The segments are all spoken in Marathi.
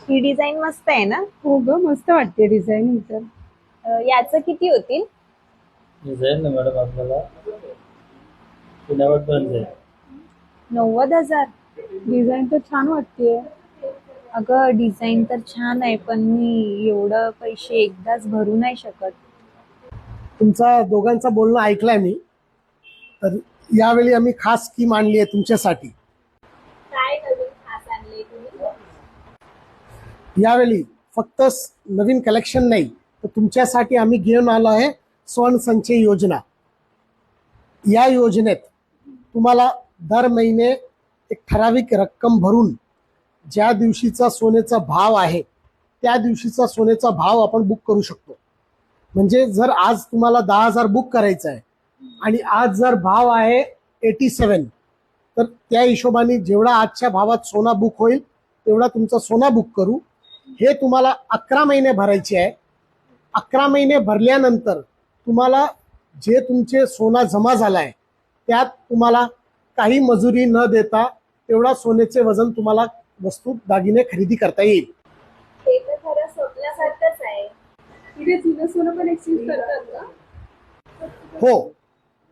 ही डिझाईन मस्त आहे ना? हो ग, मस्त वाटते डिझाईन ही तर. याचं किती होतील? जाईल ना मॅडम आपल्याला पुण्यावर पण जाईल. 90,000? डिझाईन तर छान वाटते. अगं डिझाईन तर छान आहे, पण मी एवढं पैसे एकदाच भरू नाही शकत. तुमचा दोघांचा बोलणं ऐकलंय मी. तर यावेळी आम्ही खास स्कीम आणली आहे तुमच्यासाठी. काय नवीन खास आणले तुम्ही? यावेळी फक्त नवीन कलेक्शन नाही, तर तुमच्यासाठी आम्ही घेऊन आलो आहे स्वर्ण संचय योजना. या योजनेत तुम्हाला दर महिने एक ठराविक रक्कम भरून ज्या दिवशीचा सोन्याचा भाव आहे त्या दिवशीचा सोन्याचा भाव आपण बुक करू शकतो. म्हणजे जर आज तुम्हाला 10,000 बुक करायचं आहे आणि आज जर भाव आहे 87, तर त्या हिशोबाने जेवढा आजच्या भावात सोना बुक होईल तेवढा तुमचा सोना बुक करू. हे तुम्हाला 11 महिने भरायचे आहे. 11 महिने भरल्यानंतर तुम्हाला जे तुमचे सोना जमा झाला आहे त्यात तुम्हाला काही मजुरी न देता तेवढा सोन्याचे वजन तुम्हाला वस्तू दागिने खरेदी करता येईल. हे तर खरं स्वप्नासारखंच आहे. तिथे जुनं सोनं पण एक्सचेंज करतात का? हो,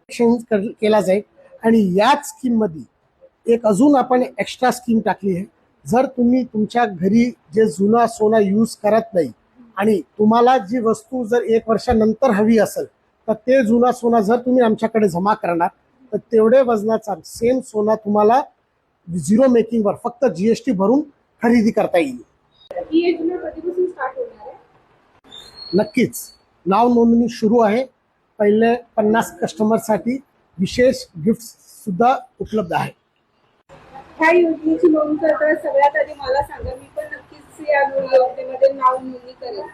एक्सचेंज केला जाईल. आणि याच स्कीममध्ये एक अजून आपण एक्स्ट्रा स्कीम टाकली आहे. जर तुम्ही तुमच्या घरी जे जुना सोना यूज करत नाही आणि तुम्हाला जी वस्तू जर 1 वर्षानंतर हवी असेल, तर ते जुना सोना जर तुम्ही आमच्याकडे जमा करणार तर तेवढे वजनाचा सेम सोना तुम्हाला झिरो मेकिंगवर फक्त GST भरून खरेदी करता येईल. ही योजना कधीपासून स्टार्ट होणार आहे? नक्कीच नाव नोंदणी सुरू आहे. पहिले 50 कस्टमरसाठी विशेष गिफ्ट सुद्धा उपलब्ध आहे. ह्या योजनेची नोंद करताना सगळ्यात आधी मला सांगा, मी पण नक्कीच या योजनेमध्ये नाव नोंदणी करेन.